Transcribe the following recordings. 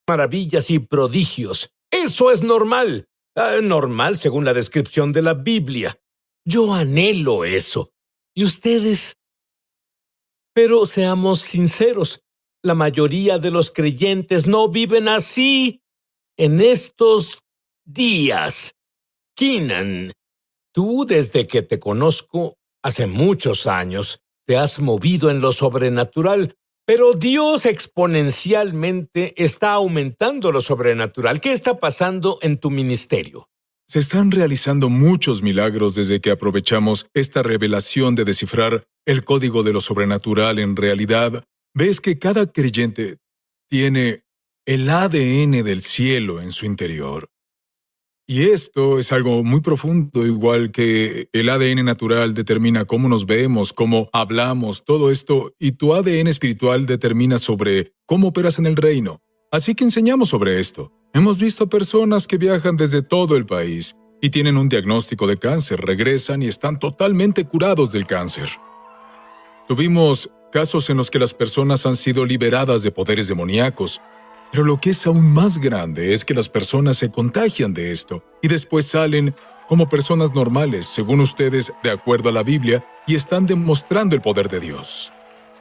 maravillas y prodigios. Eso es normal. Normal según la descripción de la Biblia. Yo anhelo eso. ¿Y ustedes? Pero seamos sinceros, la mayoría de los creyentes no viven así en estos días. Keenan, tú desde que te conozco hace muchos años, te has movido en lo sobrenatural, pero Dios exponencialmente está aumentando lo sobrenatural. ¿Qué está pasando en tu ministerio? Se están realizando muchos milagros desde que aprovechamos esta revelación de descifrar el código de lo sobrenatural. En realidad, ves que cada creyente tiene el ADN del cielo en su interior. Y esto es algo muy profundo, igual que el ADN natural determina cómo nos vemos, cómo hablamos, todo esto, y tu ADN espiritual determina sobre cómo operas en el reino. Así que enseñamos sobre esto. Hemos visto personas que viajan desde todo el país y tienen un diagnóstico de cáncer, regresan y están totalmente curados del cáncer. Tuvimos casos en los que las personas han sido liberadas de poderes demoníacos, pero lo que es aún más grande es que las personas se contagian de esto y después salen como personas normales, según ustedes, de acuerdo a la Biblia, y están demostrando el poder de Dios.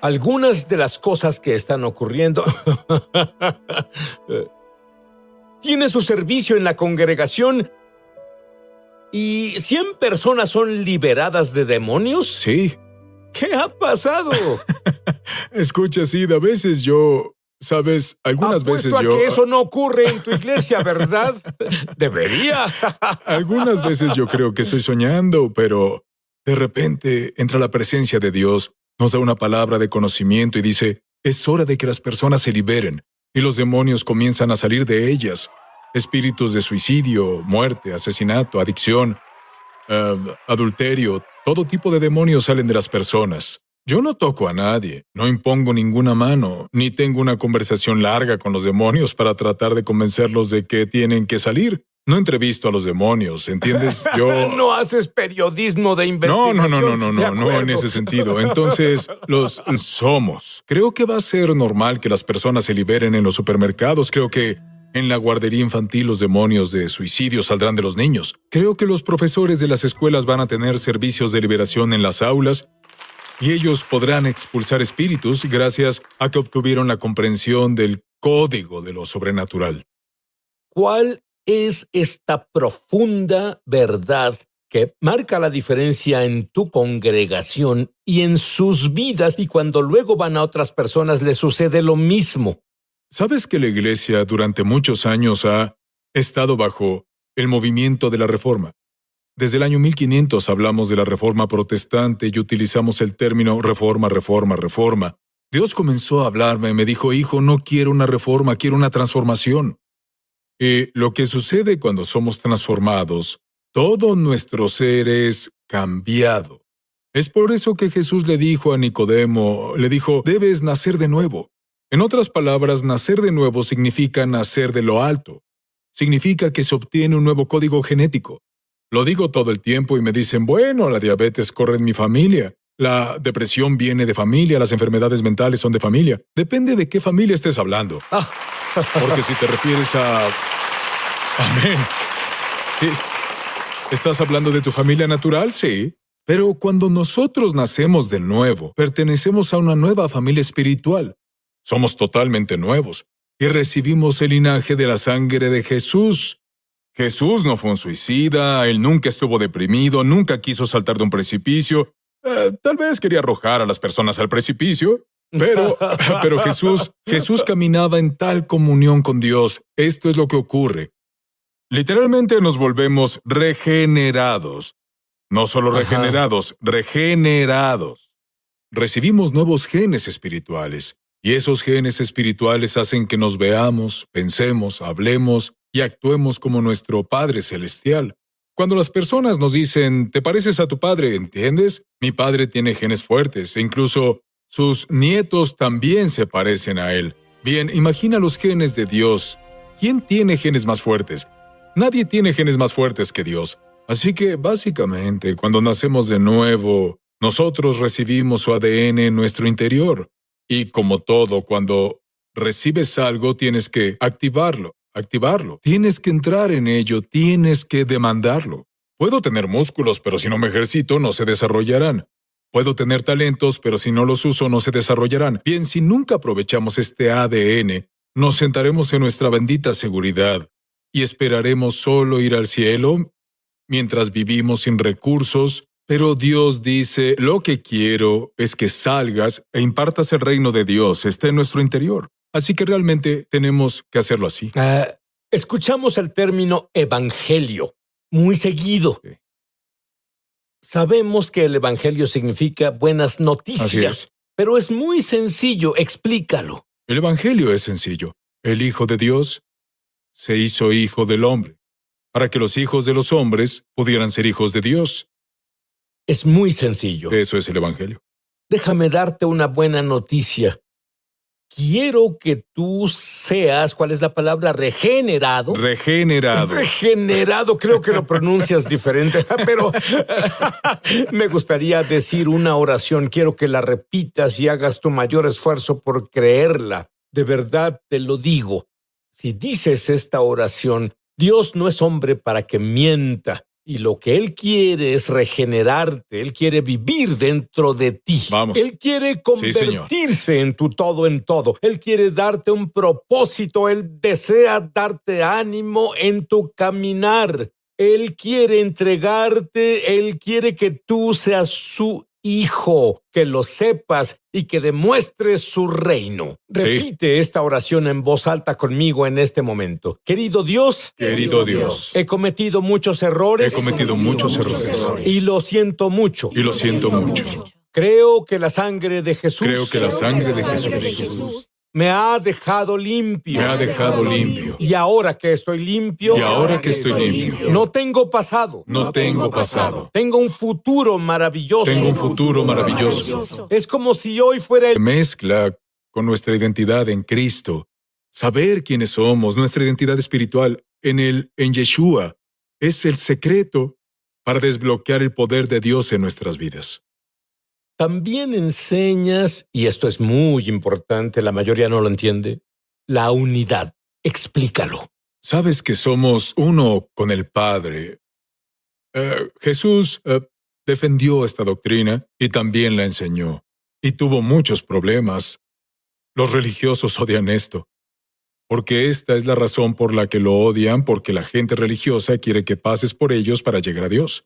Algunas de las cosas que están ocurriendo... Tiene su servicio en la congregación y 100 personas son liberadas de demonios. Sí. ¿Qué ha pasado? Escucha, Sid, a veces yo... ¿Sabes? Algunas veces yo... Apuesto a que eso no ocurre en tu iglesia, ¿verdad? Debería. Algunas veces yo creo que estoy soñando, pero de repente entra la presencia de Dios, nos da una palabra de conocimiento y dice, es hora de que las personas se liberen, y los demonios comienzan a salir de ellas. Espíritus de suicidio, muerte, asesinato, adicción, adulterio, todo tipo de demonios salen de las personas. Yo no toco a nadie, no impongo ninguna mano, ni tengo una conversación larga con los demonios para tratar de convencerlos de que tienen que salir. No entrevisto a los demonios, ¿entiendes? Yo... No haces periodismo de investigación. No en ese sentido. Entonces, los somos. Creo que va a ser normal que las personas se liberen en los supermercados. Creo que en la guardería infantil los demonios de suicidio saldrán de los niños. Creo que los profesores de las escuelas van a tener servicios de liberación en las aulas. Y ellos podrán expulsar espíritus gracias a que obtuvieron la comprensión del código de lo sobrenatural. ¿Cuál es esta profunda verdad que marca la diferencia en tu congregación y en sus vidas, y cuando luego van a otras personas les sucede lo mismo? ¿Sabes que la Iglesia durante muchos años ha estado bajo el movimiento de la Reforma? Desde el año 1500 hablamos de la Reforma Protestante y utilizamos el término reforma, reforma, reforma. Dios comenzó a hablarme y me dijo, hijo, no quiero una reforma, quiero una transformación. Y lo que sucede cuando somos transformados, todo nuestro ser es cambiado. Es por eso que Jesús le dijo a Nicodemo, le dijo, debes nacer de nuevo. En otras palabras, nacer de nuevo significa nacer de lo alto. Significa que se obtiene un nuevo código genético. Lo digo todo el tiempo y me dicen, bueno, la diabetes corre en mi familia, la depresión viene de familia, las enfermedades mentales son de familia. Depende de qué familia estés hablando. Porque si te refieres a... Amén. Sí. ¿Estás hablando de tu familia natural? Sí. Pero cuando nosotros nacemos de nuevo, pertenecemos a una nueva familia espiritual. Somos totalmente nuevos y recibimos el linaje de la sangre de Jesús. Jesús no fue un suicida, él nunca estuvo deprimido, nunca quiso saltar de un precipicio. Tal vez quería arrojar a las personas al precipicio, pero Jesús caminaba en tal comunión con Dios. Esto es lo que ocurre. Literalmente nos volvemos regenerados. No solo regenerados, regenerados. Recibimos nuevos genes espirituales, y esos genes espirituales hacen que nos veamos, pensemos, hablemos y actuemos como nuestro Padre Celestial. Cuando las personas nos dicen, ¿te pareces a tu padre? ¿Entiendes? Mi padre tiene genes fuertes e incluso sus nietos también se parecen a él. Bien, imagina los genes de Dios. ¿Quién tiene genes más fuertes? Nadie tiene genes más fuertes que Dios. Así que, básicamente, cuando nacemos de nuevo, nosotros recibimos su ADN en nuestro interior. Y como todo, cuando recibes algo, tienes que activarlo. Tienes que entrar en ello, tienes que demandarlo. Puedo tener músculos, pero si no me ejercito, no se desarrollarán. Puedo tener talentos, pero si no los uso, no se desarrollarán. Bien, si nunca aprovechamos este ADN, nos sentaremos en nuestra bendita seguridad y esperaremos solo ir al cielo mientras vivimos sin recursos. Pero Dios dice, lo que quiero es que salgas e impartas el reino de Dios, está en nuestro interior. Así que realmente tenemos que hacerlo así. Escuchamos el término evangelio muy seguido. Sí. Sabemos que el evangelio significa buenas Así noticias, es. pero es muy sencillo, explícalo. El evangelio es sencillo. El Hijo de Dios se hizo hijo del hombre, para que los hijos de los hombres pudieran ser hijos de Dios. Es muy sencillo. Eso es el evangelio. Déjame darte una buena noticia. Quiero que tú seas, ¿cuál es la palabra? Regenerado. Regenerado. Regenerado, creo que lo pronuncias diferente, pero me gustaría decir una oración. Quiero que la repitas y hagas tu mayor esfuerzo por creerla. De verdad te lo digo. Si dices esta oración, Dios no es hombre para que mienta. Y lo que Él quiere es regenerarte. Él quiere vivir dentro de ti. Vamos. Él quiere convertirse en tu todo en todo. Él quiere darte un propósito. Él desea darte ánimo en tu caminar. Él quiere entregarte. Él quiere que tú seas su hijo, que lo sepas y que demuestres su reino. Repite esta oración en voz alta conmigo en este momento. Querido Dios, he cometido muchos errores. Y lo siento mucho. Creo que la sangre de Jesús me ha dejado limpio. Y ahora que estoy limpio, no tengo pasado. Tengo un futuro maravilloso. Es como si hoy fuera el Mezcla con nuestra identidad en Cristo. Saber quiénes somos, nuestra identidad espiritual en Yeshua, es el secreto para desbloquear el poder de Dios en nuestras vidas. También enseñas, y esto es muy importante, la mayoría no lo entiende, la unidad. Explícalo. Sabes que somos uno con el Padre. Jesús defendió esta doctrina y también la enseñó. Y tuvo muchos problemas. Los religiosos odian esto. Porque esta es la razón por la que lo odian, porque la gente religiosa quiere que pases por ellos para llegar a Dios.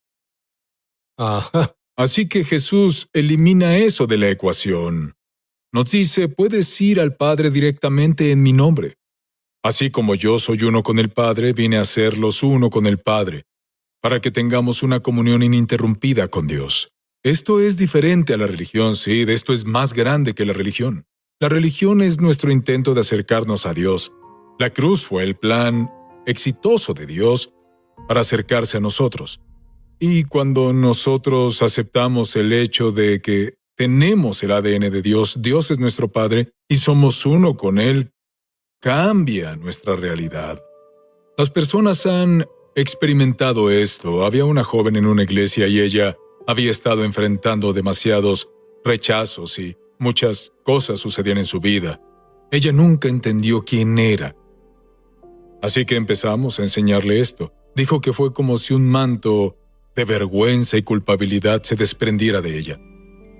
Ajá. Así que Jesús elimina eso de la ecuación. Nos dice, puedes ir al Padre directamente en mi nombre. Así como yo soy uno con el Padre, vine a serlos uno con el Padre, para que tengamos una comunión ininterrumpida con Dios. Esto es diferente a la religión, sí, esto es más grande que la religión. La religión es nuestro intento de acercarnos a Dios. La cruz fue el plan exitoso de Dios para acercarse a nosotros. Y cuando nosotros aceptamos el hecho de que tenemos el ADN de Dios, Dios es nuestro Padre y somos uno con Él, cambia nuestra realidad. Las personas han experimentado esto. Había una joven en una iglesia y ella había estado enfrentando demasiados rechazos y muchas cosas sucedían en su vida. Ella nunca entendió quién era. Así que empezamos a enseñarle esto. Dijo que fue como si un manto de vergüenza y culpabilidad se desprendiera de ella.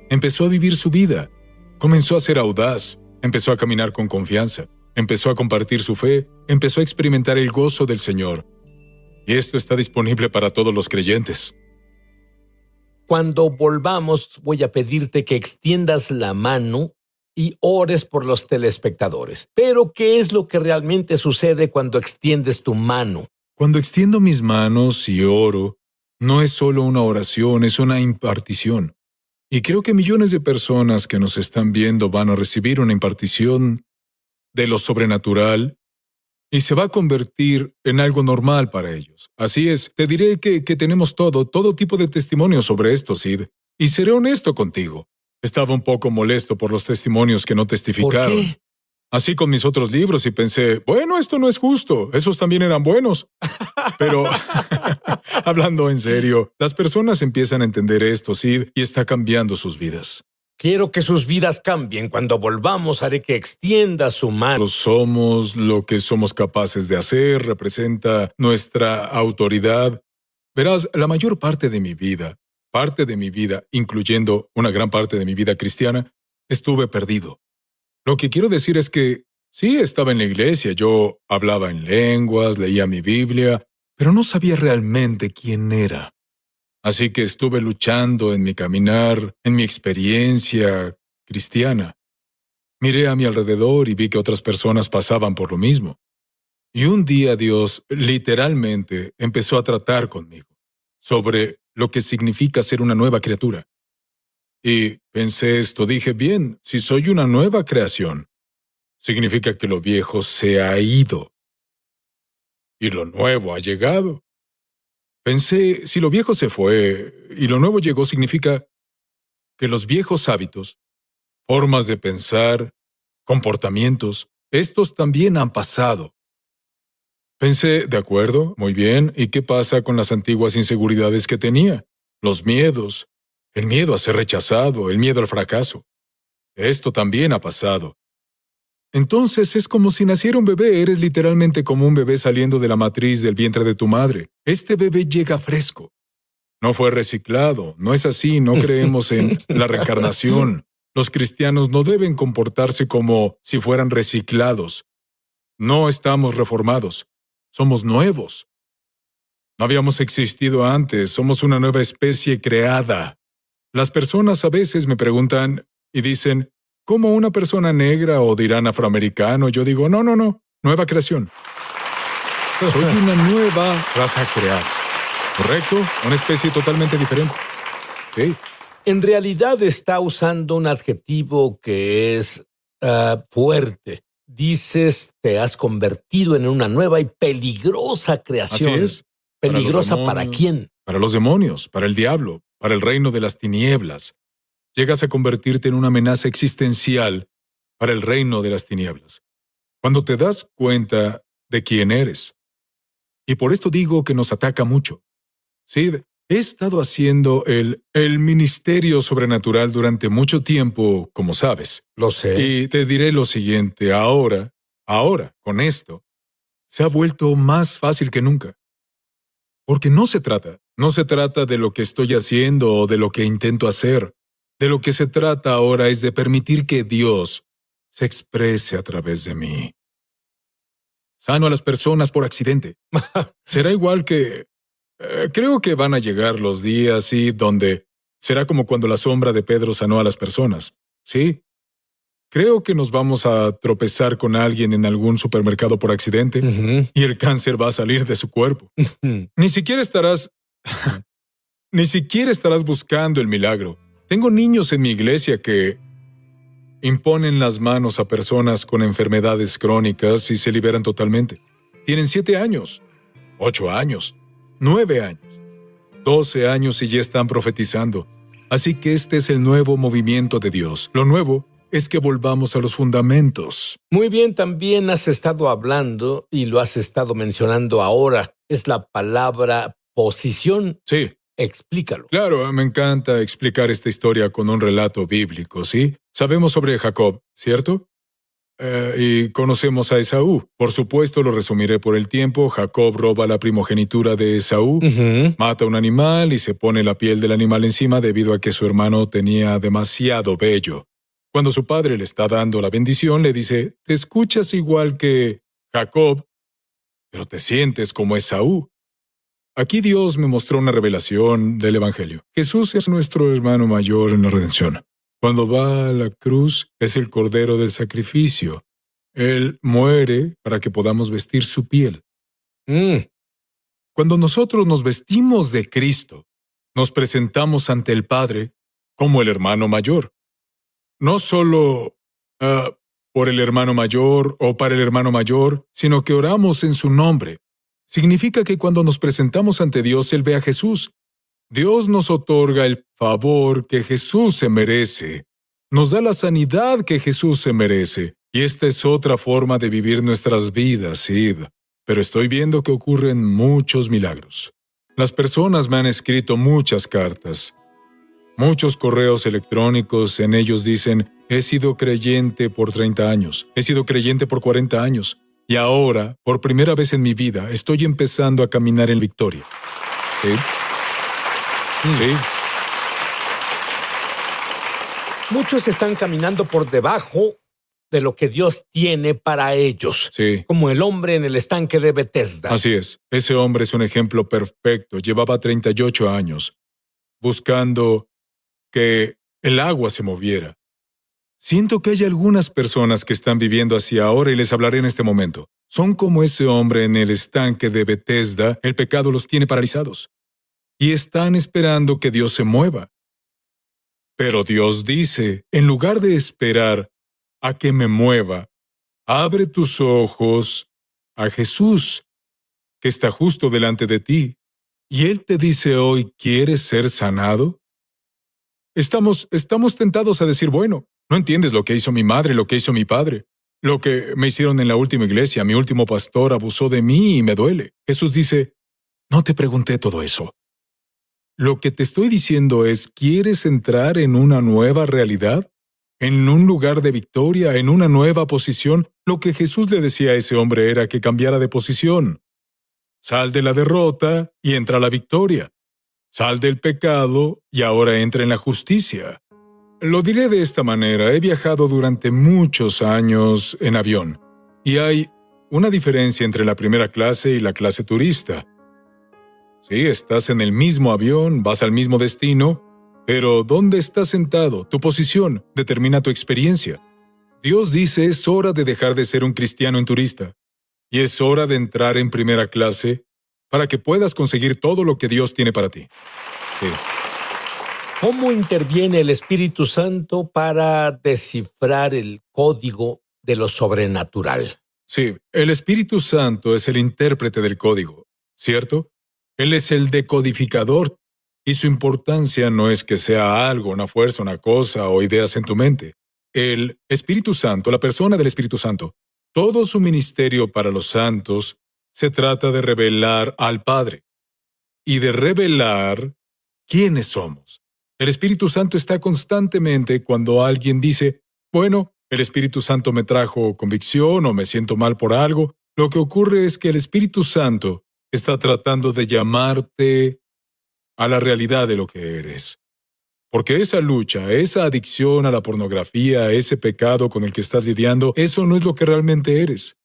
Empezó a vivir su vida. Comenzó a ser audaz. Empezó a caminar con confianza. Empezó a compartir su fe. Empezó a experimentar el gozo del Señor. Y esto está disponible para todos los creyentes. Cuando volvamos, voy a pedirte que extiendas la mano y ores por los telespectadores. Pero, ¿qué es lo que realmente sucede cuando extiendes tu mano? Cuando extiendo mis manos y oro, no es solo una oración, es una impartición. Y creo que millones de personas que nos están viendo van a recibir una impartición de lo sobrenatural y se va a convertir en algo normal para ellos. Así es, te diré que tenemos todo tipo de testimonios sobre esto, Sid. Y seré honesto contigo. Estaba un poco molesto por los testimonios que no testificaron. ¿Por qué? Así con mis otros libros y pensé, bueno, esto no es justo, esos también eran buenos. Pero, hablando en serio, las personas empiezan a entender esto, Sid, y está cambiando sus vidas. Quiero que sus vidas cambien. Cuando volvamos, haré que extienda su mano. Somos lo que somos capaces de hacer, representa nuestra autoridad. Verás, la mayor parte de mi vida, incluyendo una gran parte de mi vida cristiana, estuve perdido. Lo que quiero decir es que sí estaba en la iglesia, yo hablaba en lenguas, leía mi Biblia, pero no sabía realmente quién era. Así que estuve luchando en mi caminar, en mi experiencia cristiana. Miré a mi alrededor y vi que otras personas pasaban por lo mismo. Y un día Dios, literalmente, empezó a tratar conmigo sobre lo que significa ser una nueva criatura. Y pensé esto, dije, bien, si soy una nueva creación, significa que lo viejo se ha ido y lo nuevo ha llegado. Pensé, si lo viejo se fue y lo nuevo llegó, significa que los viejos hábitos, formas de pensar, comportamientos, estos también han pasado. Pensé, de acuerdo, muy bien, ¿y qué pasa con las antiguas inseguridades que tenía? Los miedos, el miedo a ser rechazado, el miedo al fracaso. Esto también ha pasado. Entonces es como si naciera un bebé, eres literalmente como un bebé saliendo de la matriz del vientre de tu madre. Este bebé llega fresco. No fue reciclado, no es así, no creemos en la reencarnación. Los cristianos no deben comportarse como si fueran reciclados. No estamos reformados, somos nuevos. No habíamos existido antes, somos una nueva especie creada. Las personas a veces me preguntan y dicen, ¿cómo una persona negra o dirán afroamericano? Yo digo, no, nueva creación. Soy una nueva raza creada. ¿Correcto? Una especie totalmente diferente. Sí. En realidad está usando un adjetivo que es fuerte. Dices, te has convertido en una nueva y peligrosa creación. Así es. ¿Peligrosa para quién? Para los demonios, para el diablo, para el reino de las tinieblas. Llegas a convertirte en una amenaza existencial para el reino de las tinieblas. Cuando te das cuenta de quién eres. Y por esto digo que nos ataca mucho. Sí, he estado haciendo el ministerio sobrenatural durante mucho tiempo, como sabes. Lo sé. Y te diré lo siguiente, ahora, con esto, se ha vuelto más fácil que nunca. Porque no se trata de lo que estoy haciendo o de lo que intento hacer. De lo que se trata ahora es de permitir que Dios se exprese a través de mí. Sano a las personas por accidente. Será igual que... creo que van a llegar los días, sí, donde será como cuando la sombra de Pedro sanó a las personas. Sí. Creo que nos vamos a tropezar con alguien en algún supermercado por accidente y el cáncer va a salir de su cuerpo. Ni siquiera estarás buscando el milagro. Tengo niños en mi iglesia que imponen las manos a personas con enfermedades crónicas y se liberan totalmente. Tienen 7 años, 8 años, 9 años, 12 años y ya están profetizando. Así que este es el nuevo movimiento de Dios. Lo nuevo es que volvamos a los fundamentos. Muy bien, también has estado hablando y lo has estado mencionando ahora. Es la palabra posición. Sí. Explícalo. Claro, me encanta explicar esta historia con un relato bíblico, ¿sí? Sabemos sobre Jacob, ¿cierto? Y conocemos a Esaú. Por supuesto, lo resumiré por el tiempo. Jacob roba la primogenitura de Esaú, mata un animal y se pone la piel del animal encima debido a que su hermano tenía demasiado vello. Cuando su padre le está dando la bendición, le dice, te escuchas igual que Jacob, pero te sientes como Esaú. Aquí Dios me mostró una revelación del Evangelio. Jesús es nuestro hermano mayor en la redención. Cuando va a la cruz, es el cordero del sacrificio. Él muere para que podamos vestir su piel. Cuando nosotros nos vestimos de Cristo, nos presentamos ante el Padre como el hermano mayor. No solo por el hermano mayor o para el hermano mayor, sino que oramos en su nombre. Significa que cuando nos presentamos ante Dios, Él ve a Jesús. Dios nos otorga el favor que Jesús se merece. Nos da la sanidad que Jesús se merece. Y esta es otra forma de vivir nuestras vidas, Sid. Pero estoy viendo que ocurren muchos milagros. Las personas me han escrito muchas cartas. Muchos correos electrónicos, en ellos dicen, he sido creyente por 30 años, he sido creyente por 40 años, y ahora, por primera vez en mi vida, estoy empezando a caminar en victoria. ¿Sí? Sí. Muchos están caminando por debajo de lo que Dios tiene para ellos. Sí. Como el hombre en el estanque de Bethesda. Así es. Ese hombre es un ejemplo perfecto. Llevaba 38 años buscando que el agua se moviera. Siento que hay algunas personas que están viviendo así ahora y les hablaré en este momento. Son como ese hombre en el estanque de Bethesda. El pecado los tiene paralizados. Y están esperando que Dios se mueva. Pero Dios dice, en lugar de esperar a que me mueva, abre tus ojos a Jesús, que está justo delante de ti. Y Él te dice hoy, ¿quieres ser sanado? Estamos tentados a decir, bueno, no entiendes lo que hizo mi madre, lo que hizo mi padre, lo que me hicieron en la última iglesia, mi último pastor abusó de mí y me duele. Jesús dice, no te pregunté todo eso. Lo que te estoy diciendo es, ¿quieres entrar en una nueva realidad? ¿En un lugar de victoria? ¿En una nueva posición? Lo que Jesús le decía a ese hombre era que cambiara de posición. Sal de la derrota y entra a la victoria. Sal del pecado y ahora entra en la justicia. Lo diré de esta manera, he viajado durante muchos años en avión, y hay una diferencia entre la primera clase y la clase turista. Sí, estás en el mismo avión, vas al mismo destino, pero ¿dónde estás sentado? Tu posición determina tu experiencia. Dios dice, es hora de dejar de ser un cristiano en turista, y es hora de entrar en primera clase para que puedas conseguir todo lo que Dios tiene para ti. Sí. ¿Cómo interviene el Espíritu Santo para descifrar el código de lo sobrenatural? Sí, el Espíritu Santo es el intérprete del código, ¿cierto? Él es el decodificador, y su importancia no es que sea algo, una fuerza, una cosa o ideas en tu mente. El Espíritu Santo, la persona del Espíritu Santo, todo su ministerio para los santos se trata de revelar al Padre y de revelar quiénes somos. El Espíritu Santo está constantemente cuando alguien dice, bueno, el Espíritu Santo me trajo convicción o me siento mal por algo. Lo que ocurre es que el Espíritu Santo está tratando de llamarte a la realidad de lo que eres. Porque esa lucha, esa adicción a la pornografía, ese pecado con el que estás lidiando, eso no es lo que realmente eres.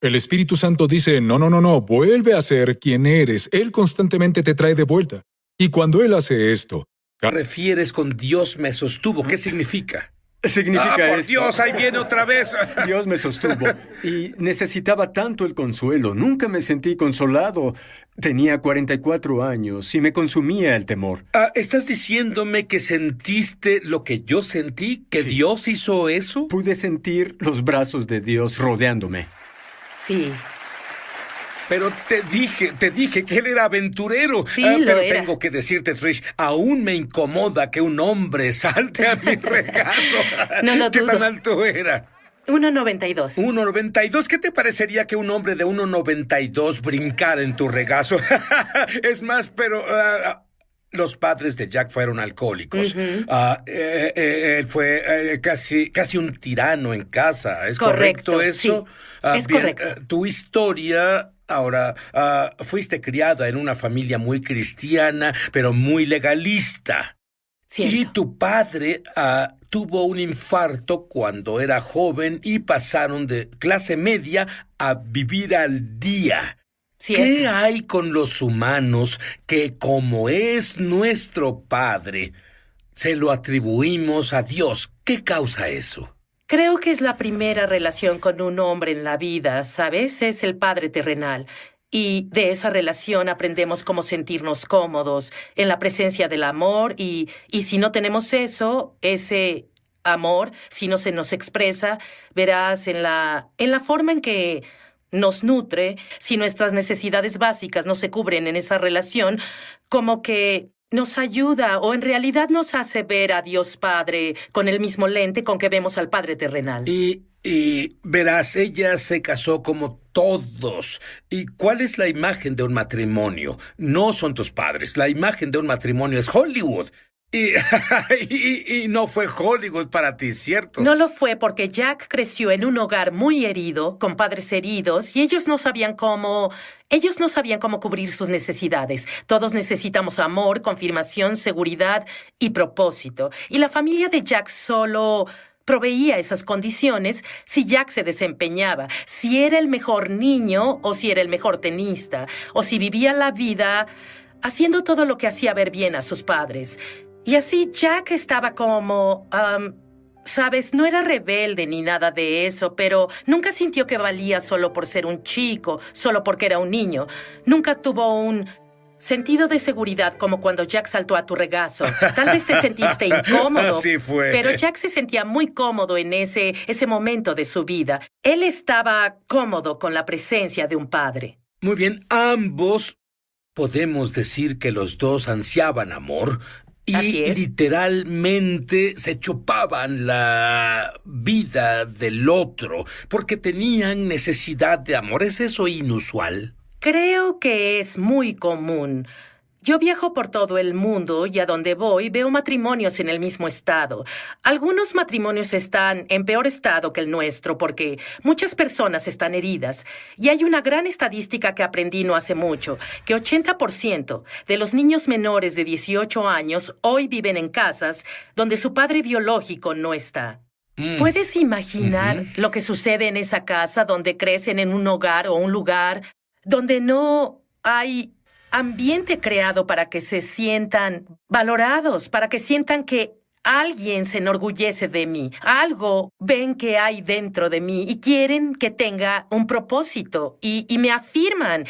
El Espíritu Santo dice, no, vuelve a ser quien eres. Él constantemente te trae de vuelta. Y cuando Él hace esto... ¿Qué refieres con Dios me sostuvo? ¿Qué significa? Significa por esto. Dios, ahí viene otra vez. Dios me sostuvo y necesitaba tanto el consuelo. Nunca me sentí consolado. Tenía 44 años y me consumía el temor. ¿Estás diciéndome que sentiste lo que yo sentí? ¿Que Sí. Dios hizo eso? Pude sentir los brazos de Dios rodeándome. Sí. Pero te dije que él era aventurero. Sí, lo pero era. tengo que decirte, Trish, aún me incomoda que un hombre salte a mi regazo. No lo ¿Qué dudo. tan alto era? 1.92. 1.92. ¿Qué te parecería que un hombre de 1.92 brincara en tu regazo? Es más, pero... los padres de Jack fueron alcohólicos. Él fue casi un tirano en casa. ¿Es correcto eso? Sí, es correcto. Tu historia... Ahora, fuiste criada en una familia muy cristiana, pero muy legalista. Cierto. Y tu padre tuvo un infarto cuando era joven y pasaron de clase media a vivir al día. Cierto. ¿Qué hay con los humanos que, como es nuestro Padre, se lo atribuimos a Dios? ¿Qué causa eso? Creo que es la primera relación con un hombre en la vida, ¿sabes? Es el padre terrenal. Y de esa relación aprendemos cómo sentirnos cómodos en la presencia del amor y si no tenemos eso, ese amor, si no se nos expresa, verás en la forma en que nos nutre, si nuestras necesidades básicas no se cubren en esa relación, como que nos ayuda o en realidad nos hace ver a Dios Padre con el mismo lente con que vemos al Padre terrenal. Y verás, ella se casó como todos. ¿Y cuál es la imagen de un matrimonio? No son tus padres. La imagen de un matrimonio es Hollywood. Y, y no fue Hollywood para ti, ¿cierto? No lo fue porque Jack creció en un hogar muy herido, con padres heridos, y ellos no sabían cómo cubrir sus necesidades. Todos necesitamos amor, confirmación, seguridad y propósito. Y la familia de Jack solo proveía esas condiciones si Jack se desempeñaba, si era el mejor niño o si era el mejor tenista, o si vivía la vida haciendo todo lo que hacía ver bien a sus padres. Y así Jack estaba como, sabes, no era rebelde ni nada de eso, pero nunca sintió que valía solo por ser un chico, solo porque era un niño. Nunca tuvo un sentido de seguridad como cuando Jack saltó a tu regazo. Tal vez te sentiste incómodo. Así fue. Pero Jack se sentía muy cómodo en ese momento de su vida. Él estaba cómodo con la presencia de un padre. Muy bien, ambos podemos decir que los dos ansiaban amor y Así es. literalmente se chupaban la vida del otro porque tenían necesidad de amor. ¿Es eso inusual? Creo que es muy común. Yo viajo por todo el mundo y a donde voy veo matrimonios en el mismo estado. Algunos matrimonios están en peor estado que el nuestro porque muchas personas están heridas. Y hay una gran estadística que aprendí no hace mucho, que 80% de los niños menores de 18 años hoy viven en casas donde su padre biológico no está. ¿Puedes imaginar lo que sucede en esa casa donde crecen en un hogar o un lugar donde no hay ambiente creado para que se sientan valorados, para que sientan que alguien se enorgullece de mí, algo ven que hay dentro de mí y quieren que tenga un propósito y me afirman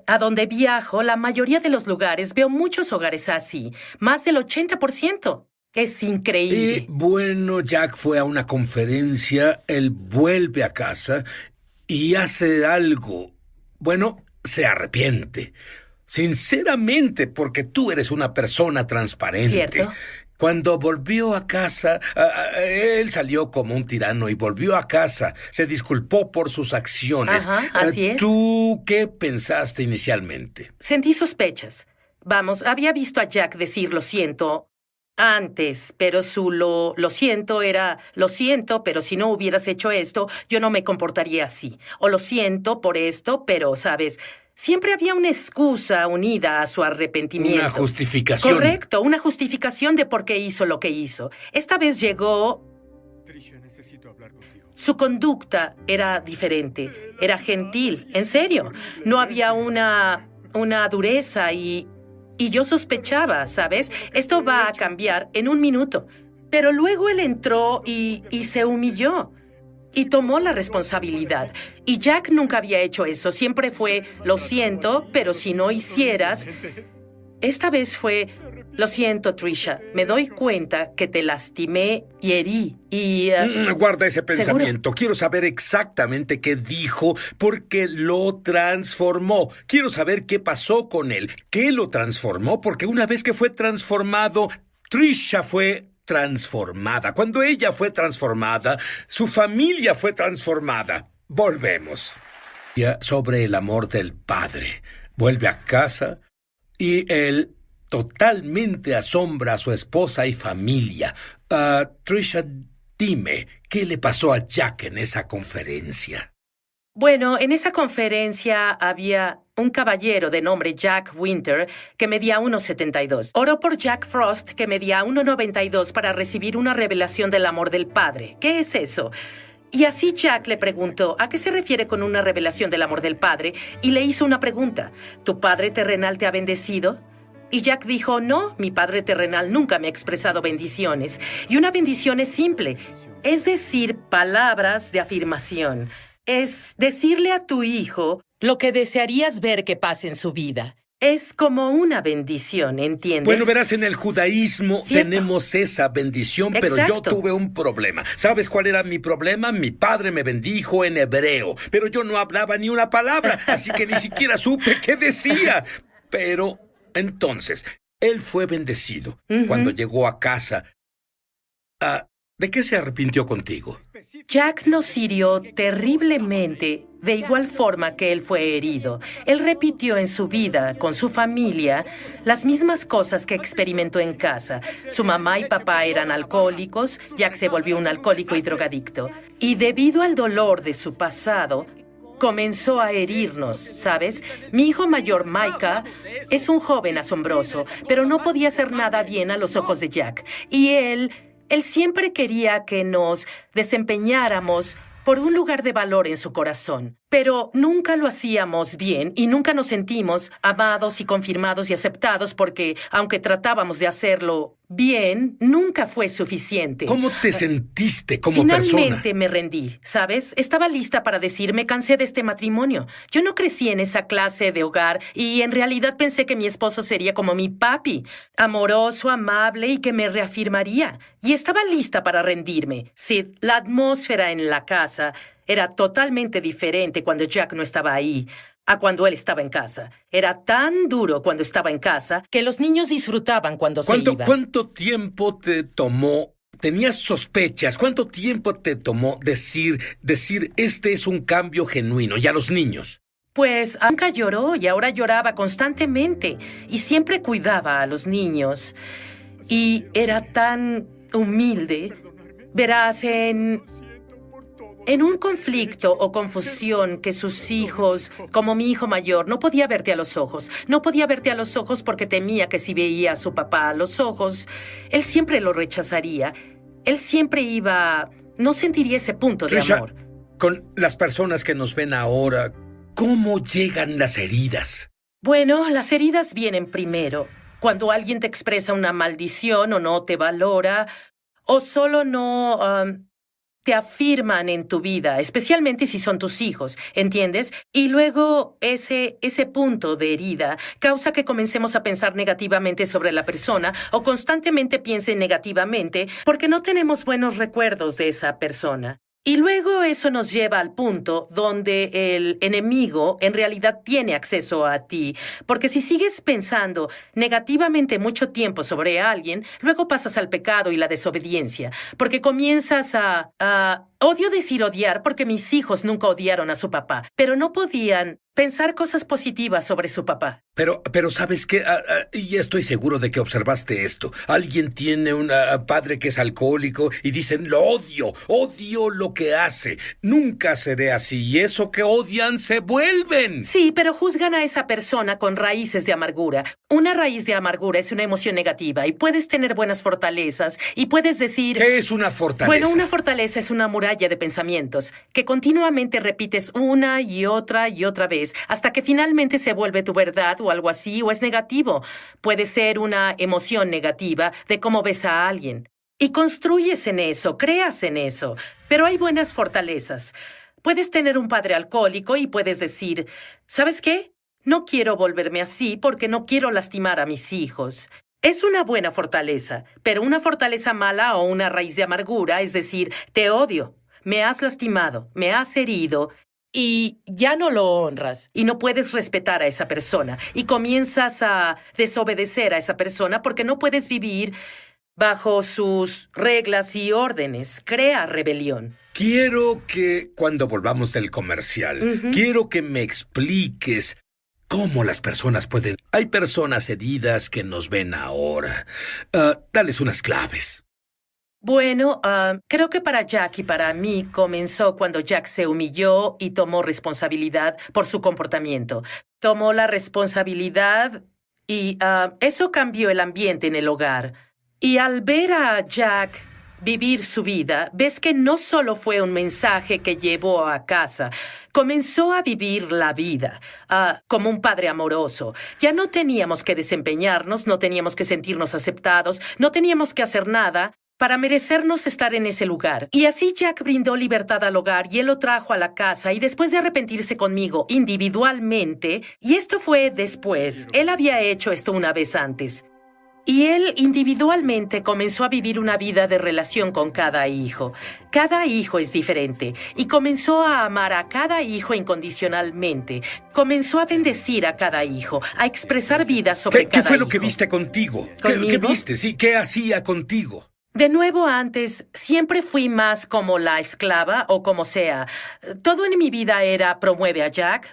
a donde viajo, la mayoría de los lugares, veo muchos hogares así, más del 80%. Es increíble. Bueno, Jack fue a una conferencia, él vuelve a casa y hace algo. Bueno, se arrepiente. Sinceramente, porque tú eres una persona transparente. ¿Cierto? Cuando volvió a casa, él salió como un tirano y volvió a casa. Se disculpó por sus acciones. Ajá, así es. ¿Tú qué pensaste inicialmente? Sentí sospechas. Vamos, había visto a Jack decir lo siento antes, pero su lo siento era lo siento, pero si no hubieras hecho esto, yo no me comportaría así. O lo siento por esto, pero, ¿sabes? Siempre había una excusa unida a su arrepentimiento. Una justificación. Correcto, una justificación de por qué hizo lo que hizo. Esta vez llegó. Trisha, necesito hablar contigo. Su conducta era diferente, era gentil, en serio. No había una dureza y yo sospechaba, ¿sabes? Esto va a cambiar en un minuto. Pero luego él entró y se humilló y tomó la responsabilidad. Y Jack nunca había hecho eso. Siempre fue, lo siento, pero si no hicieras... Esta vez fue, lo siento, Trisha, me doy cuenta que te lastimé y herí y... Guarda ese pensamiento. ¿Seguro? Quiero saber exactamente qué dijo porque lo transformó. Quiero saber qué pasó con él. ¿Qué lo transformó? Porque una vez que fue transformado, Trisha fue transformada. Cuando ella fue transformada, su familia fue transformada. Volvemos. Ya sobre el amor del padre. Vuelve a casa y él totalmente asombra a su esposa y familia. Trisha, dime, ¿qué le pasó a Jack en esa conferencia? Bueno, en esa conferencia había un caballero de nombre Jack Winter que medía 1,72. Oró por Jack Frost, que medía 1,92 para recibir una revelación del amor del Padre. ¿Qué es eso? Y así Jack le preguntó, ¿a qué se refiere con una revelación del amor del Padre? Y le hizo una pregunta, ¿tu Padre terrenal te ha bendecido? Y Jack dijo, no, mi Padre terrenal nunca me ha expresado bendiciones. Y una bendición es simple, es decir, palabras de afirmación. Es decirle a tu hijo lo que desearías ver que pase en su vida. Es como una bendición, ¿entiendes? Bueno, verás, en el judaísmo ¿Cierto? tenemos esa bendición, pero yo Exacto. tuve un problema. ¿Sabes cuál era mi problema? Mi padre me bendijo en hebreo, pero yo no hablaba ni una palabra, así que ni siquiera supe qué decía. Pero entonces, él fue bendecido. Cuando llegó a casa, ¿de qué se arrepintió contigo? Jack nos hirió terriblemente de igual forma que él fue herido. Él repitió en su vida, con su familia, las mismas cosas que experimentó en casa. Su mamá y papá eran alcohólicos, Jack se volvió un alcohólico y drogadicto. Y debido al dolor de su pasado, comenzó a herirnos, ¿sabes? Mi hijo mayor, Micah, es un joven asombroso, pero no podía hacer nada bien a los ojos de Jack. Y él siempre quería que nos desempeñáramos por un lugar de valor en su corazón. Pero nunca lo hacíamos bien y nunca nos sentimos amados y confirmados y aceptados porque, aunque tratábamos de hacerlo bien, nunca fue suficiente. ¿Cómo te sentiste como persona? Finalmente me rendí, ¿sabes? Estaba lista para decir, me cansé de este matrimonio. Yo no crecí en esa clase de hogar y en realidad pensé que mi esposo sería como mi papi, amoroso, amable y que me reafirmaría. Y estaba lista para rendirme. Sid, la atmósfera en la casa era totalmente diferente cuando Jack no estaba ahí a cuando él estaba en casa. Era tan duro cuando estaba en casa que los niños disfrutaban cuando se iban. ¿Cuánto tiempo te tomó? ¿Tenías sospechas? ¿Cuánto tiempo te tomó decir, este es un cambio genuino? Y a los niños. Pues nunca lloró y ahora lloraba constantemente y siempre cuidaba a los niños. Y era tan humilde. Verás, en un conflicto o confusión que sus hijos, como mi hijo mayor, no podía verte a los ojos. No podía verte a los ojos porque temía que si veía a su papá a los ojos, él siempre lo rechazaría. Él siempre no sentiría ese punto de Trisha, amor. Con las personas que nos ven ahora, ¿cómo llegan las heridas? Bueno, las heridas vienen primero. Cuando alguien te expresa una maldición o no te valora, o solo no te afirman en tu vida, especialmente si son tus hijos, ¿entiendes? Y luego ese punto de herida causa que comencemos a pensar negativamente sobre la persona o constantemente piensen negativamente porque no tenemos buenos recuerdos de esa persona. Y luego eso nos lleva al punto donde el enemigo en realidad tiene acceso a ti. Porque si sigues pensando negativamente mucho tiempo sobre alguien, luego pasas al pecado y la desobediencia. Porque comienzas odio decir odiar porque mis hijos nunca odiaron a su papá, pero no podían pensar cosas positivas sobre su papá. Pero ¿sabes qué? Y estoy seguro de que observaste esto. Alguien tiene un padre que es alcohólico y dicen, lo odio lo que hace. Nunca seré así. Y eso que odian se vuelven. Sí, pero juzgan a esa persona con raíces de amargura. Una raíz de amargura es una emoción negativa y puedes tener buenas fortalezas y puedes decir... ¿Qué es una fortaleza? Bueno, una fortaleza es una muralla de pensamientos que continuamente repites una y otra vez hasta que finalmente se vuelve tu verdad o algo así, o es negativo. Puede ser una emoción negativa de cómo ves a alguien. Y construyes en eso, creas en eso. Pero hay buenas fortalezas. Puedes tener un padre alcohólico y puedes decir, ¿sabes qué? No quiero volverme así porque no quiero lastimar a mis hijos. Es una buena fortaleza, pero una fortaleza mala o una raíz de amargura, es decir, te odio, me has lastimado, me has herido, y ya no lo honras y no puedes respetar a esa persona y comienzas a desobedecer a esa persona porque no puedes vivir bajo sus reglas y órdenes. Crea rebelión. Quiero que, cuando volvamos del comercial, quiero que me expliques cómo las personas pueden... Hay personas heridas que nos ven ahora. Dales unas claves. Bueno, creo que para Jack y para mí comenzó cuando Jack se humilló y tomó responsabilidad por su comportamiento. Tomó la responsabilidad y eso cambió el ambiente en el hogar. Y al ver a Jack vivir su vida, ves que no solo fue un mensaje que llevó a casa, comenzó a vivir la vida como un padre amoroso. Ya no teníamos que desempeñarnos, no teníamos que sentirnos aceptados, no teníamos que hacer nada para merecernos estar en ese lugar. Y así Jack brindó libertad al hogar y él lo trajo a la casa y después de arrepentirse conmigo individualmente, y esto fue después, él había hecho esto una vez antes, y él individualmente comenzó a vivir una vida de relación con cada hijo. Cada hijo es diferente y comenzó a amar a cada hijo incondicionalmente. Comenzó a bendecir a cada hijo, a expresar vida sobre cada hijo. ¿Qué fue lo que viste contigo? ¿Qué viste? Sí, ¿qué hacía contigo? De nuevo, antes siempre fui más como la esclava o como sea. Todo en mi vida era promueve a Jack,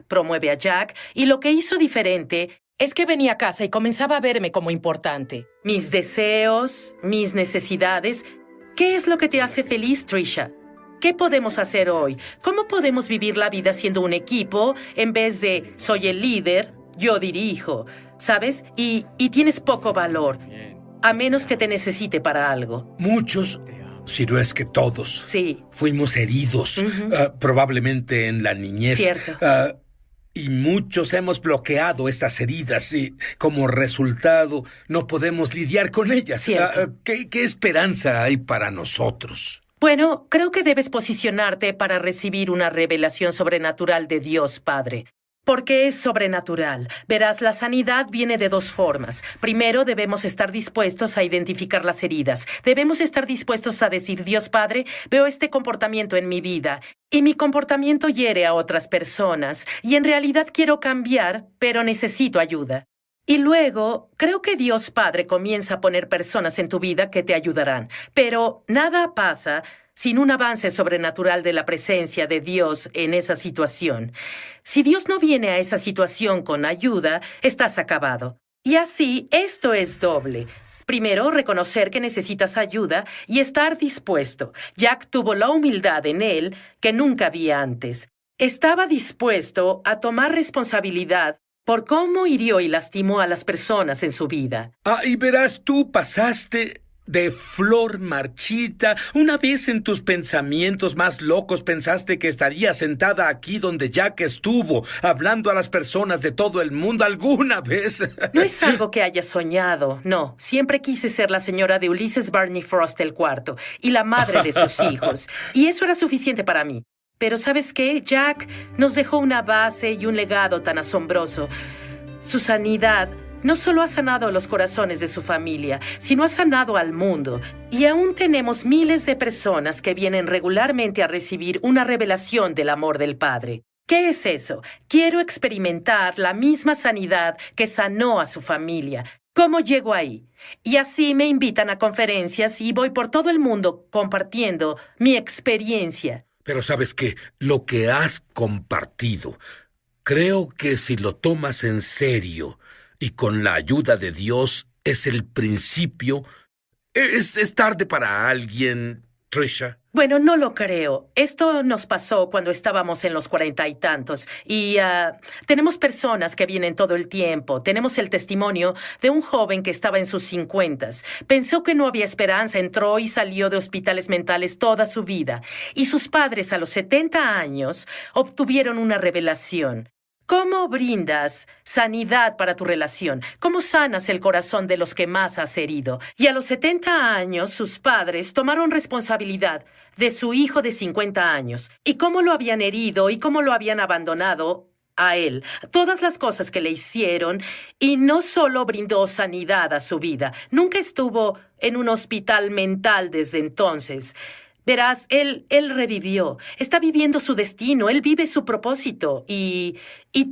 y lo que hizo diferente es que venía a casa y comenzaba a verme como importante. Mis deseos, mis necesidades. ¿Qué es lo que te hace feliz, Trisha? ¿Qué podemos hacer hoy? ¿Cómo podemos vivir la vida siendo un equipo en vez de soy el líder, yo dirijo, ¿sabes? Y tienes poco valor. A menos que te necesite para algo. Muchos, si no es que todos, Sí. fuimos heridos, probablemente en la niñez. Cierto. Y muchos hemos bloqueado estas heridas y, como resultado, no podemos lidiar con ellas. Cierto. ¿Qué esperanza hay para nosotros? Bueno, creo que debes posicionarte para recibir una revelación sobrenatural de Dios Padre. Porque es sobrenatural. Verás, la sanidad viene de dos formas. Primero, debemos estar dispuestos a identificar las heridas. Debemos estar dispuestos a decir, Dios Padre, veo este comportamiento en mi vida y mi comportamiento hiere a otras personas y en realidad quiero cambiar, pero necesito ayuda. Y luego, creo que Dios Padre comienza a poner personas en tu vida que te ayudarán. Pero nada pasa sin un avance sobrenatural de la presencia de Dios en esa situación. Si Dios no viene a esa situación con ayuda, estás acabado. Y así, esto es doble. Primero, reconocer que necesitas ayuda y estar dispuesto. Jack tuvo la humildad en él que nunca había antes. Estaba dispuesto a tomar responsabilidad por cómo hirió y lastimó a las personas en su vida. Y verás, tú pasaste de flor marchita. Una vez en tus pensamientos más locos pensaste que estaría sentada aquí donde Jack estuvo, hablando a las personas de todo el mundo alguna vez. No es algo que haya soñado, no. Siempre quise ser la señora de Ulysses Barney Frost IV y la madre de sus hijos. Y eso era suficiente para mí. Pero ¿sabes qué? Jack nos dejó una base y un legado tan asombroso. Su sanidad no solo ha sanado los corazones de su familia, sino ha sanado al mundo. Y aún tenemos miles de personas que vienen regularmente a recibir una revelación del amor del Padre. ¿Qué es eso? Quiero experimentar la misma sanidad que sanó a su familia. ¿Cómo llego ahí? Y así me invitan a conferencias y voy por todo el mundo compartiendo mi experiencia. Pero ¿sabes qué? Lo que has compartido, creo que si lo tomas en serio y con la ayuda de Dios, es el principio. Es tarde para alguien, Trisha. Bueno, no lo creo. Esto nos pasó cuando estábamos en los 40 y tantos. Y tenemos personas que vienen todo el tiempo. Tenemos el testimonio de un joven que estaba en sus 50. Pensó que no había esperanza, entró y salió de hospitales mentales toda su vida. Y sus padres a los 70 años obtuvieron una revelación. ¿Cómo brindas sanidad para tu relación? ¿Cómo sanas el corazón de los que más has herido? Y a los 70 años, sus padres tomaron responsabilidad de su hijo de 50 años. Y cómo lo habían herido y cómo lo habían abandonado a él. Todas las cosas que le hicieron. Y no solo brindó sanidad a su vida. Nunca estuvo en un hospital mental desde entonces. Verás, él revivió. Está viviendo su destino. Él vive su propósito. Y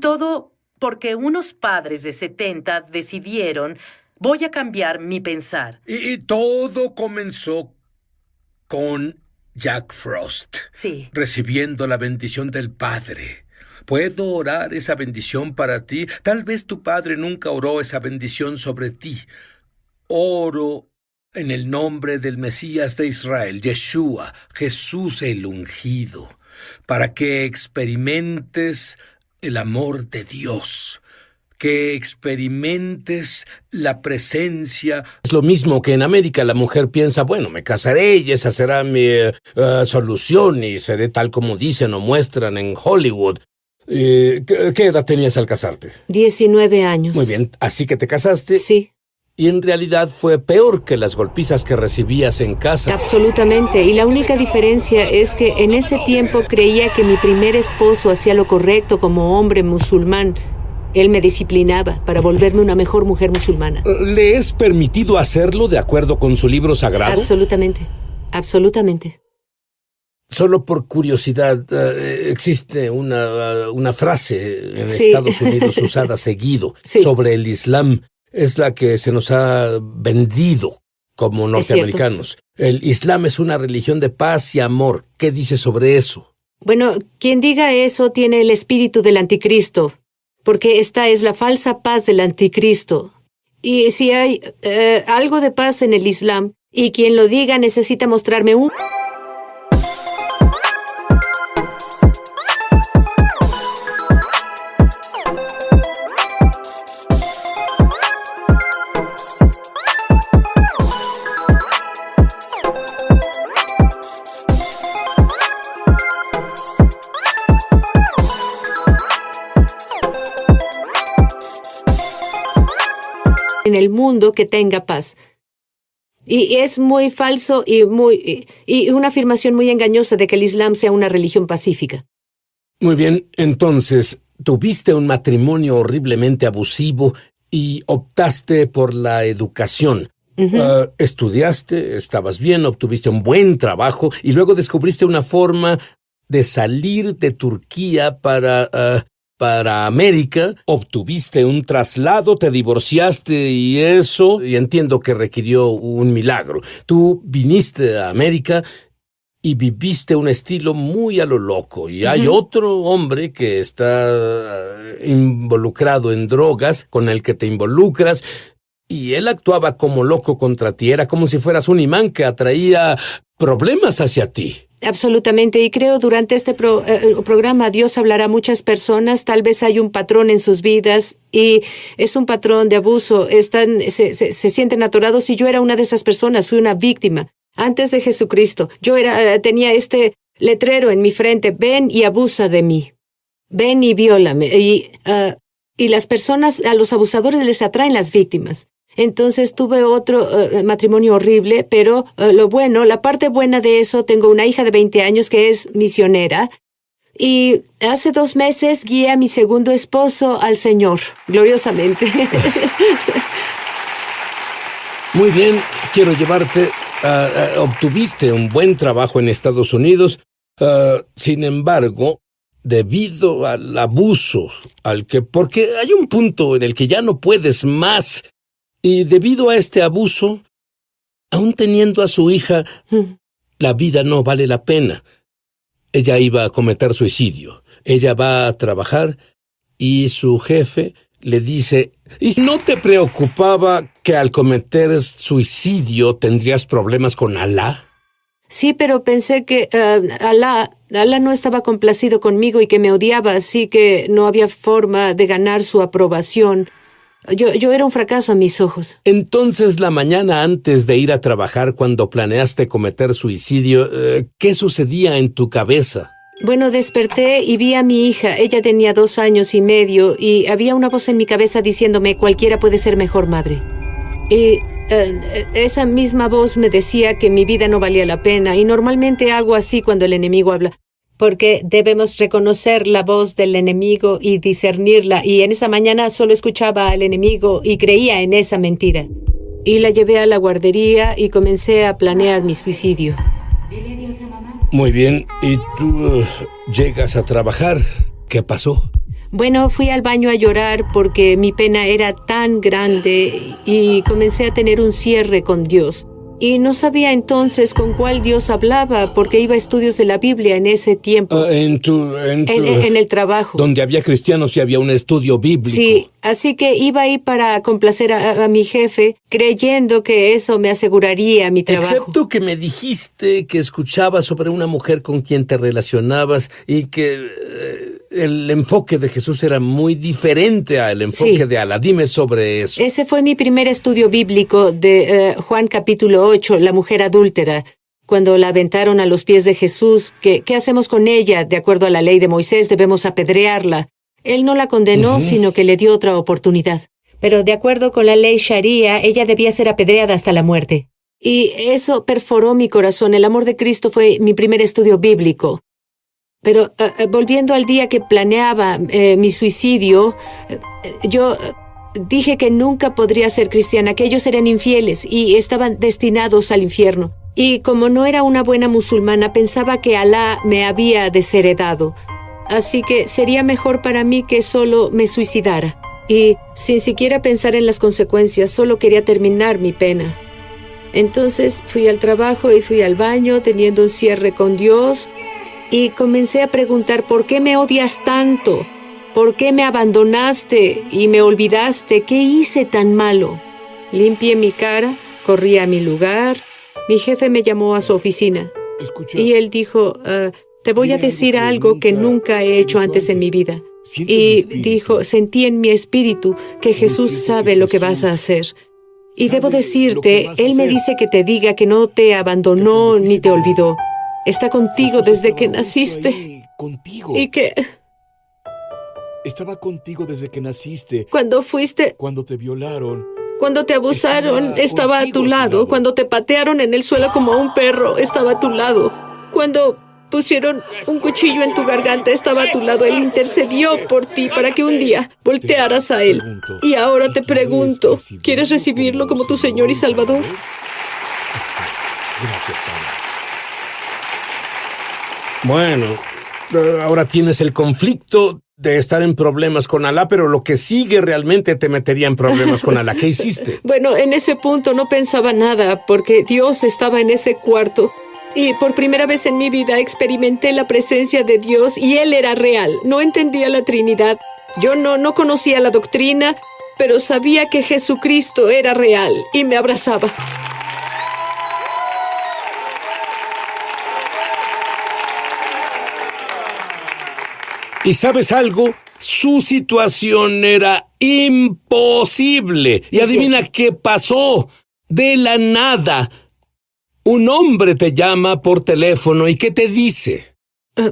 todo porque unos padres de 70 decidieron, voy a cambiar mi pensar. Y todo comenzó con Jack Frost. Sí. Recibiendo la bendición del Padre. ¿Puedo orar esa bendición para ti? Tal vez tu padre nunca oró esa bendición sobre ti. Oro en el nombre del Mesías de Israel, Yeshua, Jesús el ungido, para que experimentes el amor de Dios, que experimentes la presencia. Es lo mismo que en América la mujer piensa, bueno, me casaré y esa será mi solución y seré tal como dicen o muestran en Hollywood. ¿Qué edad tenías al casarte? 19 años. Muy bien, así que te casaste. Sí. Y en realidad fue peor que las golpizas que recibías en casa. Absolutamente. Y la única diferencia es que en ese tiempo creía que mi primer esposo hacía lo correcto como hombre musulmán. Él me disciplinaba para volverme una mejor mujer musulmana. ¿Le es permitido hacerlo de acuerdo con su libro sagrado? Absolutamente. Absolutamente. Solo por curiosidad, existe una frase en Sí. Estados Unidos usada seguido Sí. sobre el Islam. Es la que se nos ha vendido como Es cierto. norteamericanos. El Islam es una religión de paz y amor. ¿Qué dice sobre eso? Bueno, quien diga eso tiene el espíritu del anticristo, porque esta es la falsa paz del anticristo. Y si hay algo de paz en el Islam, y quien lo diga necesita mostrarme un... en el mundo que tenga paz. Y es muy falso y una afirmación muy engañosa de que el Islam sea una religión pacífica. Muy bien, entonces, tuviste un matrimonio horriblemente abusivo y optaste por la educación. Estudiaste, estabas bien, obtuviste un buen trabajo y luego descubriste una forma de salir de Turquía para América, obtuviste un traslado, te divorciaste y entiendo que requirió un milagro. Tú viniste a América y viviste un estilo muy a lo loco. Y hay otro hombre que está involucrado en drogas, con el que te involucras, y él actuaba como loco contra ti. Era como si fueras un imán que atraía problemas hacia ti. Absolutamente, y creo durante este programa Dios hablará a muchas personas, tal vez hay un patrón en sus vidas y es un patrón de abuso, se sienten atorados y yo era una de esas personas, fui una víctima. Antes de Jesucristo, tenía este letrero en mi frente, ven y abusa de mí, ven y viólame. Y las personas, a los abusadores les atraen las víctimas. Entonces tuve otro matrimonio horrible, pero la parte buena de eso, tengo una hija de 20 años que es misionera y hace 2 meses guié a mi segundo esposo al Señor, gloriosamente. Muy bien, quiero llevarte. Obtuviste un buen trabajo en Estados Unidos. Sin embargo, debido al abuso, porque hay un punto en el que ya no puedes más. Y debido a este abuso, aún teniendo a su hija, la vida no vale la pena. Ella iba a cometer suicidio. Ella va a trabajar y su jefe le dice, ¿y no te preocupaba que al cometer suicidio tendrías problemas con Alá? Sí, pero pensé que Alá no estaba complacido conmigo y que me odiaba, así que no había forma de ganar su aprobación. Yo era un fracaso a mis ojos. Entonces, la mañana antes de ir a trabajar, cuando planeaste cometer suicidio, ¿qué sucedía en tu cabeza? Bueno, desperté y vi a mi hija. Ella tenía 2 años y medio y había una voz en mi cabeza diciéndome, cualquiera puede ser mejor madre. Y esa misma voz me decía que mi vida no valía la pena y normalmente hago así cuando el enemigo habla. Porque debemos reconocer la voz del enemigo y discernirla. Y en esa mañana solo escuchaba al enemigo y creía en esa mentira. Y la llevé a la guardería y comencé a planear mi suicidio. Muy bien. ¿Y tú llegas a trabajar? ¿Qué pasó? Bueno, fui al baño a llorar porque mi pena era tan grande y comencé a tener un cierre con Dios. Y no sabía entonces con cuál Dios hablaba porque iba a estudios de la Biblia en ese tiempo. En el trabajo. Donde había cristianos y había un estudio bíblico. Sí, así que iba ahí para complacer a mi jefe, creyendo que eso me aseguraría mi trabajo. Excepto que me dijiste que escuchabas sobre una mujer con quien te relacionabas y que el enfoque de Jesús era muy diferente al enfoque de Alá. Dime sobre eso. Ese fue mi primer estudio bíblico de Juan capítulo 8, la mujer adúltera. Cuando la aventaron a los pies de Jesús, ¿qué hacemos con ella? De acuerdo a la ley de Moisés, debemos apedrearla. Él no la condenó, sino que le dio otra oportunidad. Pero de acuerdo con la ley Sharia, ella debía ser apedreada hasta la muerte. Y eso perforó mi corazón. El amor de Cristo fue mi primer estudio bíblico. Pero volviendo al día que planeaba mi suicidio, yo dije que nunca podría ser cristiana, que ellos eran infieles y estaban destinados al infierno. Y como no era una buena musulmana, pensaba que Alá me había desheredado. Así que sería mejor para mí que solo me suicidara. Y sin siquiera pensar en las consecuencias, solo quería terminar mi pena. Entonces fui al trabajo y fui al baño teniendo un cierre con Dios y comencé a preguntar, ¿por qué me odias tanto? ¿Por qué me abandonaste y me olvidaste? ¿Qué hice tan malo? Limpié mi cara, corrí a mi lugar. Mi jefe me llamó a su oficina y él dijo, te voy a decir algo que nunca he hecho antes en mi vida. Y dijo, sentí en mi espíritu que Jesús sabe lo que vas a hacer. Y debo decirte, Él me dice que te diga que no te abandonó ni te olvidó. Está contigo desde que naciste. Y que Estaba contigo desde que naciste. cuando fuiste, Cuando te violaron. cuando te abusaron, estaba a tu lado. Cuando te patearon en el suelo como un perro, estaba a tu lado. Cuando pusieron un cuchillo en tu garganta, estaba a tu lado. Él intercedió por ti para que un día voltearas a Él. Y ahora te pregunto, ¿quieres recibirlo como tu Señor y Salvador? Gracias, Padre. Bueno, ahora tienes el conflicto de estar en problemas con Alá, pero lo que sigue realmente te metería en problemas con Alá. ¿Qué hiciste? Bueno, en ese punto no pensaba nada porque Dios estaba en ese cuarto. Y por primera vez en mi vida experimenté la presencia de Dios y Él era real. No entendía la Trinidad. Yo no conocía la doctrina, pero sabía que Jesucristo era real y me abrazaba. ¿Y sabes algo? Su situación era imposible. Y adivina qué pasó. De la nada, un hombre te llama por teléfono y ¿qué te dice?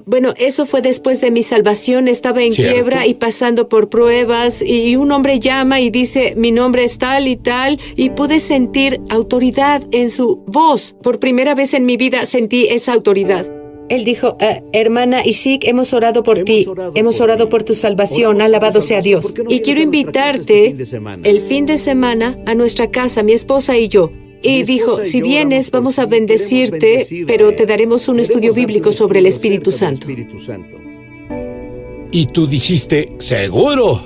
Bueno, eso fue después de mi salvación. Estaba en ¿Cierto? quiebra y pasando por pruebas y un hombre llama y dice, mi nombre es tal, y pude sentir autoridad en su voz. Por primera vez en mi vida sentí esa autoridad. Él dijo, hermana Isik, hemos orado por ti, hemos orado por tu salvación, alabado sea Dios. Y quiero invitarte el fin de semana a nuestra casa, mi esposa y yo. Y dijo, si vienes, vamos a bendecirte, pero te daremos un estudio bíblico sobre el Espíritu Santo. Y tú dijiste, ¿seguro?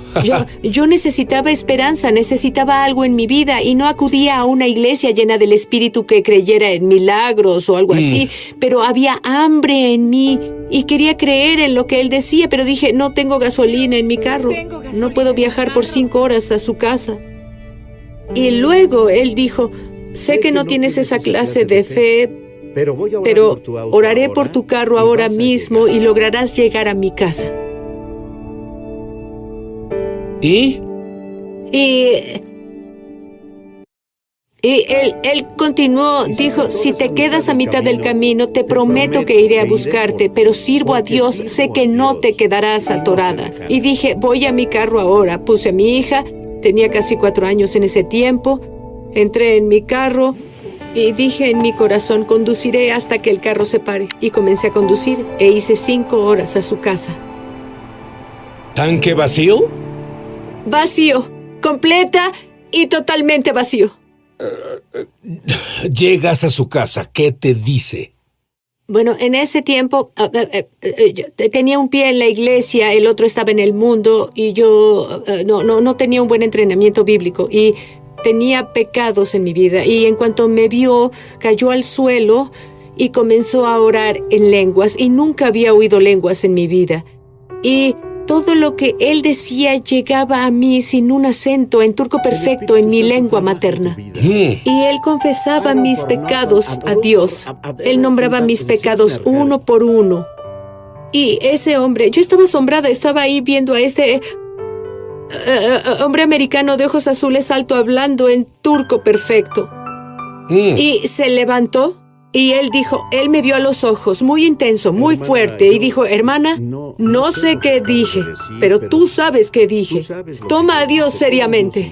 Yo necesitaba esperanza, necesitaba algo en mi vida y no acudía a una iglesia llena del Espíritu que creyera en milagros o algo así, pero había hambre en mí y quería creer en lo que él decía, pero dije, no tengo gasolina en mi carro, no puedo viajar por 5 horas a su casa. Y luego él dijo, sé que no tienes esa clase de fe, pero oraré por tu carro ahora mismo y lograrás llegar a mi casa. ¿Y? Y él continuó, dijo, si te quedas a mitad del camino, te prometo que iré a buscarte, pero sirvo a Dios, sé que no te quedarás atorada. Y dije, voy a mi carro ahora. Puse a mi hija, tenía casi 4 años en ese tiempo, entré en mi carro y dije en mi corazón, conduciré hasta que el carro se pare. Y comencé a conducir e hice 5 horas a su casa. ¿Tanque vacío? Vacío, completa y totalmente vacío. Llegas a su casa, ¿qué te dice? Bueno, en ese tiempo yo tenía un pie en la iglesia, el otro estaba en el mundo y yo no tenía un buen entrenamiento bíblico y tenía pecados en mi vida. Y en cuanto me vio, cayó al suelo y comenzó a orar en lenguas y nunca había oído lenguas en mi vida. Y todo lo que él decía llegaba a mí sin un acento, en turco perfecto, en mi lengua materna. Y él confesaba mis pecados a Dios. Él nombraba mis pecados uno por uno. Y ese hombre, yo estaba asombrada, estaba ahí viendo a este hombre americano de ojos azules alto hablando en turco perfecto. Y se levantó. Y él dijo, él me vio a los ojos, muy intenso, muy fuerte, y dijo, hermana, no sé qué dije, pero tú sabes qué dije. Toma a Dios seriamente.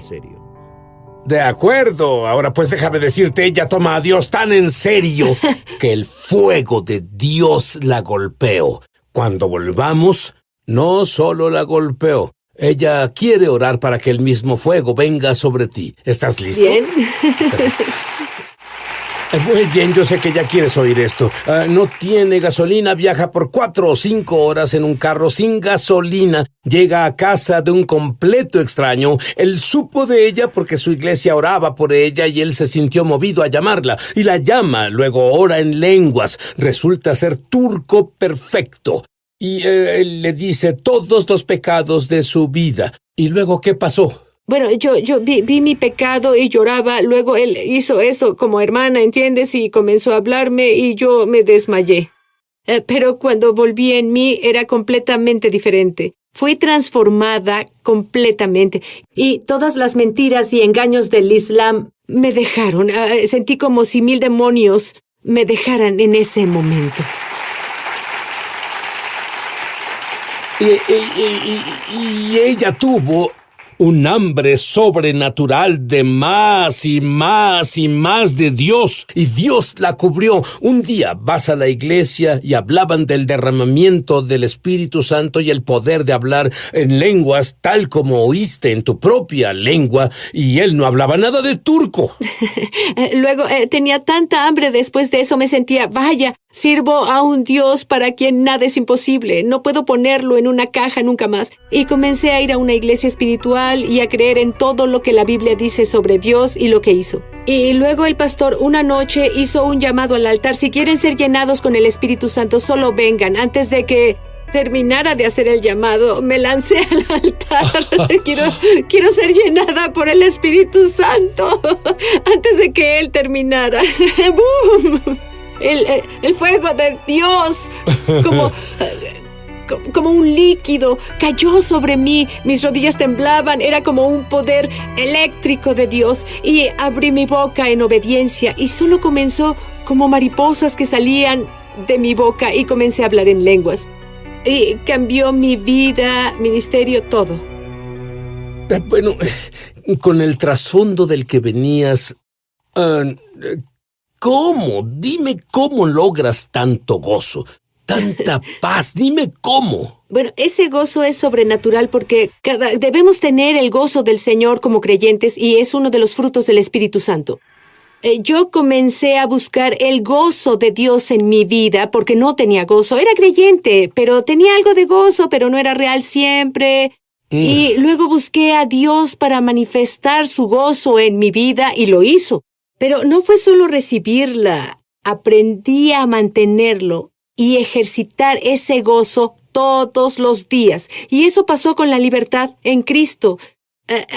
De acuerdo, ahora pues déjame decirte, ella toma a Dios tan en serio que el fuego de Dios la golpeó. Cuando volvamos, no solo la golpeó, ella quiere orar para que el mismo fuego venga sobre ti. ¿Estás listo? Bien. Muy bien, yo sé que ya quieres oír esto. No tiene gasolina, viaja por 4 o 5 horas en un carro sin gasolina. Llega a casa de un completo extraño. Él supo de ella porque su iglesia oraba por ella y él se sintió movido a llamarla. Y la llama, luego ora en lenguas. Resulta ser turco perfecto. Y él le dice todos los pecados de su vida. ¿Y luego qué pasó? Bueno, yo vi mi pecado y lloraba. Luego él hizo esto como hermana, ¿entiendes? Y comenzó a hablarme y yo me desmayé. Pero cuando volví en mí era completamente diferente. Fui transformada completamente. Y todas las mentiras y engaños del Islam me dejaron. Sentí como si 1000 demonios me dejaran en ese momento. Y ella tuvo un hambre sobrenatural de más y más y más de Dios. Y Dios la cubrió. Un día vas a la iglesia y hablaban del derramamiento del Espíritu Santo y el poder de hablar en lenguas tal como oíste en tu propia lengua. Y él no hablaba nada de turco. Luego tenía tanta hambre después de eso. Me sentía, vaya, sirvo a un Dios para quien nada es imposible. No puedo ponerlo en una caja nunca más. Y comencé a ir a una iglesia espiritual y a creer en todo lo que la Biblia dice sobre Dios y lo que hizo. Y luego el pastor una noche hizo un llamado al altar. Si quieren ser llenados con el Espíritu Santo, solo vengan. Antes de que terminara de hacer el llamado, me lancé al altar. Quiero ser llenada por el Espíritu Santo. Antes de que él terminara. ¡Bum! El fuego de Dios, como un líquido, cayó sobre mí. Mis rodillas temblaban, era como un poder eléctrico de Dios. Y abrí mi boca en obediencia y solo comenzó como mariposas que salían de mi boca y comencé a hablar en lenguas. Y cambió mi vida, ministerio, todo. Bueno, con el trasfondo del que venías, ¿cómo? Dime cómo logras tanto gozo, tanta paz. Dime cómo. Bueno, ese gozo es sobrenatural porque debemos tener el gozo del Señor como creyentes y es uno de los frutos del Espíritu Santo. Yo comencé a buscar el gozo de Dios en mi vida porque no tenía gozo. Era creyente, pero tenía algo de gozo, pero no era real siempre. Y luego busqué a Dios para manifestar su gozo en mi vida y lo hizo. Pero no fue solo recibirla, aprendí a mantenerlo y ejercitar ese gozo todos los días. Y eso pasó con la libertad en Cristo,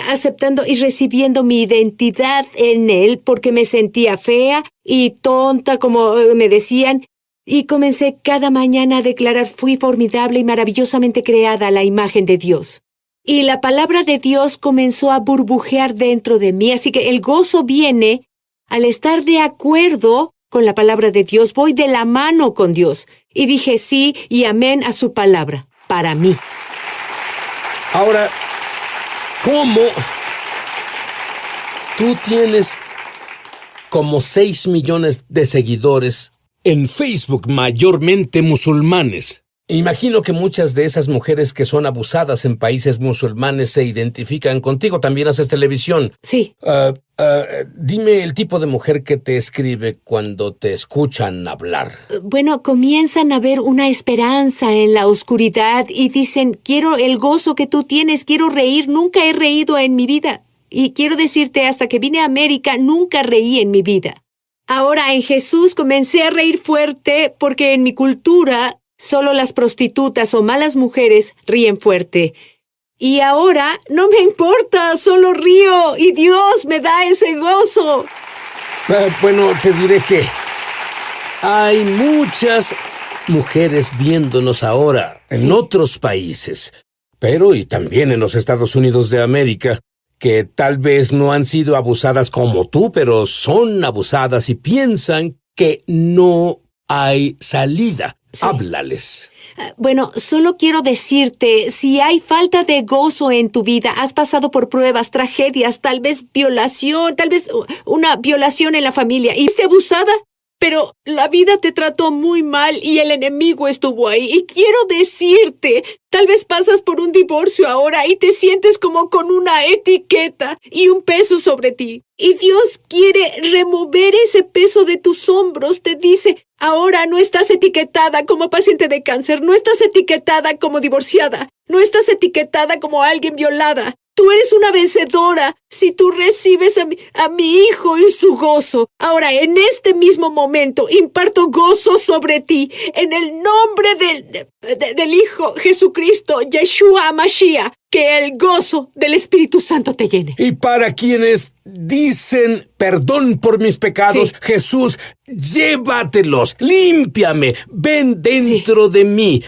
aceptando y recibiendo mi identidad en Él porque me sentía fea y tonta, como me decían. Y comencé cada mañana a declarar, fui formidable y maravillosamente creada a la imagen de Dios. Y la palabra de Dios comenzó a burbujear dentro de mí. Así que el gozo viene al estar de acuerdo con la palabra de Dios. Voy de la mano con Dios. Y dije sí y amén a su palabra, para mí. Ahora, ¿cómo? Tú tienes como 6 millones de seguidores en Facebook, mayormente musulmanes. Imagino que muchas de esas mujeres que son abusadas en países musulmanes se identifican contigo. También haces televisión. Sí. Dime el tipo de mujer que te escribe cuando te escuchan hablar. Bueno, comienzan a ver una esperanza en la oscuridad y dicen, quiero el gozo que tú tienes, quiero reír, nunca he reído en mi vida. Y quiero decirte, hasta que vine a América, nunca reí en mi vida. Ahora en Jesús comencé a reír fuerte porque en mi cultura solo las prostitutas o malas mujeres ríen fuerte. Y ahora no me importa, solo río y Dios me da ese gozo. Bueno, te diré que hay muchas mujeres viéndonos ahora en otros países, pero y también en los Estados Unidos de América, que tal vez no han sido abusadas como tú, pero son abusadas y piensan que no hay salida. Sí. Háblales. Bueno, solo quiero decirte, si hay falta de gozo en tu vida, has pasado por pruebas, tragedias, tal vez violación, tal vez una violación en la familia, y fuiste abusada, Pero la vida te trató muy mal y el enemigo estuvo ahí. Y quiero decirte, tal vez pasas por un divorcio ahora y te sientes como con una etiqueta y un peso sobre ti. Y Dios quiere remover ese peso de tus hombros. Te dice, ahora no estás etiquetada como paciente de cáncer, no estás etiquetada como divorciada, no estás etiquetada como alguien violada. Tú eres una vencedora si tú recibes a mi hijo y su gozo. Ahora, en este mismo momento, imparto gozo sobre ti. En el nombre del Hijo Jesucristo, Yeshua Mashiach, que el gozo del Espíritu Santo te llene. Y para quienes dicen perdón por mis pecados, Sí. Jesús, llévatelos, límpiame, ven dentro de mí.